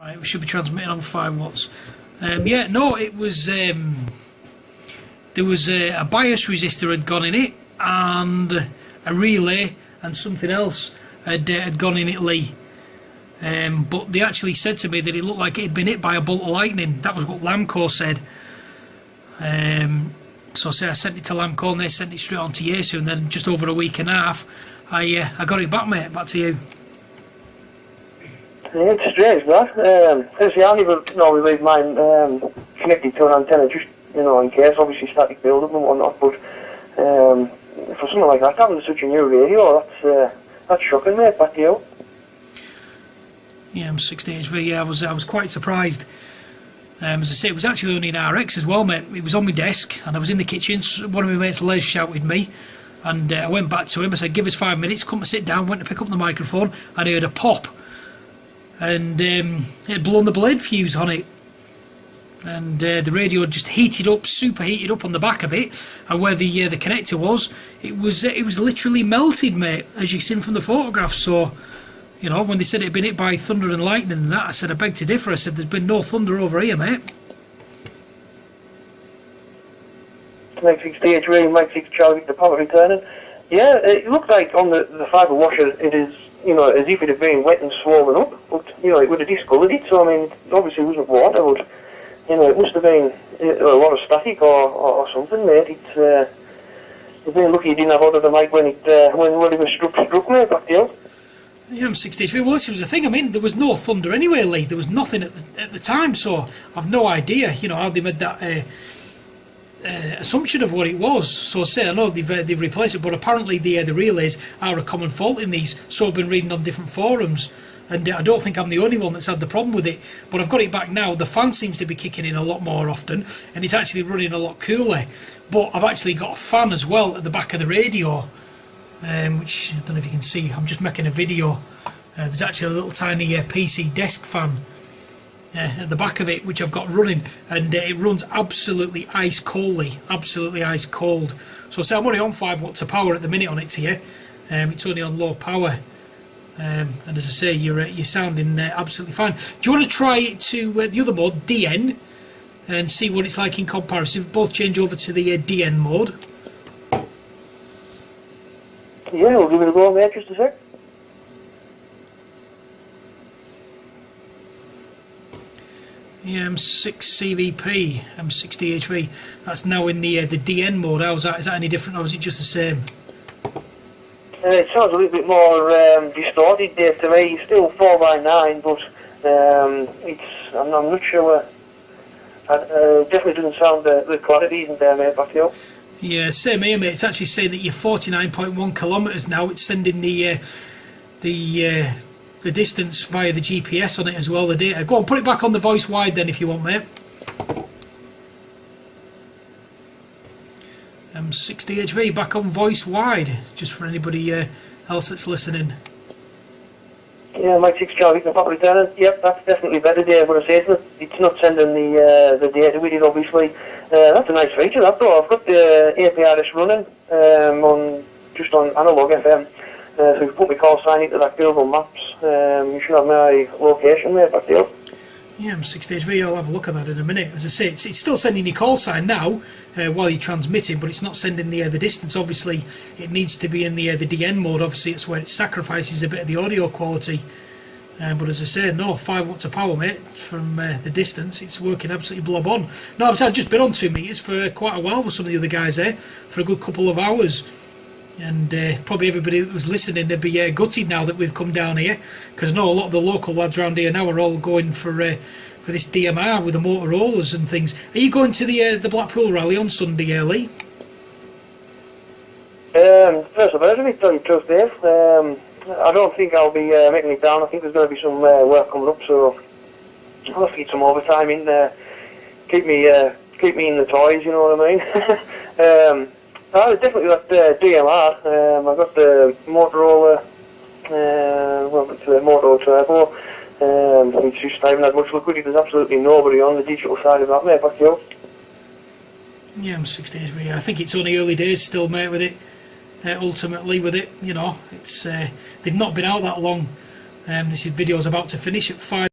Right, we should be transmitting on 5 watts. Yeah, no, it was there was a bias resistor had gone in it, and a relay and something else had gone in it, Lee. But they actually said to me that it looked like it had been hit by a bolt of lightning. That was what Lamco said. So I sent it to Lamco and they sent it straight on to yaesu, and then just over a week and a half I got it back, mate. Back to you. Yeah, it's strange, that. Obviously, I never normally leave mine connected to an antenna, just, in case, obviously static build-up and whatnot, but for something like that, having such a new radio, that's shocking, mate. Back to you. Yeah, I'm 60HV, yeah, I was quite surprised. As I say, it was actually only an RX as well, mate. It was on my desk, and I was in the kitchen. So one of my mates, Les, shouted me, and I went back to him. I said, give us 5 minutes, come and sit down. Went to pick up the microphone, and I heard a pop, and it had blown the blade fuse on it, and the radio had just heated up, super heated up on the back of it, and where the connector was, it was literally melted, mate, as you've seen from the photograph. So, when they said it had been hit by thunder and lightning and that, I said, I beg to differ. I said, there's been no thunder over here, mate. Mike 6 DH, Mike 6 Charlie, the power returning. Yeah, it looked like on the fibre washer, it is, as if it had been wet and swollen up, but, it would have discoloured it, so, I mean, obviously it wasn't water, but, it must have been a lot of static or something, mate. You've been lucky you didn't have out of the mic when it was struck, mate, back to you. Yeah, I'm 63. Well, this was the thing. I mean, there was no thunder anyway, Lee. There was nothing at the time, so I've no idea, how they made that assumption of what it was. So I know they've replaced it, but apparently the relays are a common fault in these. So I've been reading on different forums, and I don't think I'm the only one that's had the problem with it. But I've got it back now. The fan seems to be kicking in a lot more often, and it's actually running a lot cooler. But I've actually got a fan as well at the back of the radio. Which I don't know if you can see. I'm just making a video. There's actually a little tiny PC desk fan at the back of it, which I've got running, and it runs absolutely ice coldly, absolutely ice cold. So I'm only on 5 watts of power at the minute on it here. It's only on low power, and as I say, you're sounding absolutely fine. Do you want to try it to the other mode, DN, and see what it's like in comparison? Both change over to the DN mode. Yeah, we'll give it a go, mate, just a sec. Yeah, M6 CVP, M6 DHV. That's now in the DN mode. How's that? Is that any different, or is it just the same? It sounds a little bit more distorted there to me. It's still 4x9, but I'm not sure. Definitely doesn't sound the quality isn't there, mate, back to you. Yeah, same here, mate. It's actually saying that you're 49.1 kilometres now. It's sending the distance via the GPS on it as well, the data. Go on, put it back on the voice wide then if you want, mate. M6DHV back on voice wide, just for anybody else that's listening. Yeah, Mike 6 Charlie, the proper returning. Yep, that's definitely better there, but I say it's not sending the data with it, obviously. That's a nice feature, that though. I've got the APRS running just on analog FM. So if you put my call sign into that Google Maps, you should have my location there, back to you. Yeah, M6HV, I'll have a look at that in a minute. As I say, it's still sending your call sign now while you're transmitting, but it's not sending the distance. Obviously, it needs to be in the DN mode. Obviously, it's where it sacrifices a bit of the audio quality. But as I say, no, 5 watts of power, mate, from the distance. It's working absolutely blob on. No, I've just been on 2 meters for quite a while with some of the other guys there, for a good couple of hours. And probably everybody that was listening to be gutted now that we've come down here, because I know a lot of the local lads around here now are all going for this DMR with the Motorola's and things. Are you going to the Blackpool rally on Sunday, Lee? First of all, let me tell you the truth, Dave. I don't think I'll be making it down. I think there's going to be some work coming up, so I'll have to get some overtime in there. Keep me in the toys, you know what I mean? I definitely got DMR. I got the Motorola, it's the Moto Turbo. It's just I haven't had much luck with it. There's absolutely nobody on the digital side of that, mate. Back to you. Yeah, I'm 6 days. I think it's only early days still, mate, with it. Ultimately, with it, it's they've not been out that long. This video's about to finish at 5.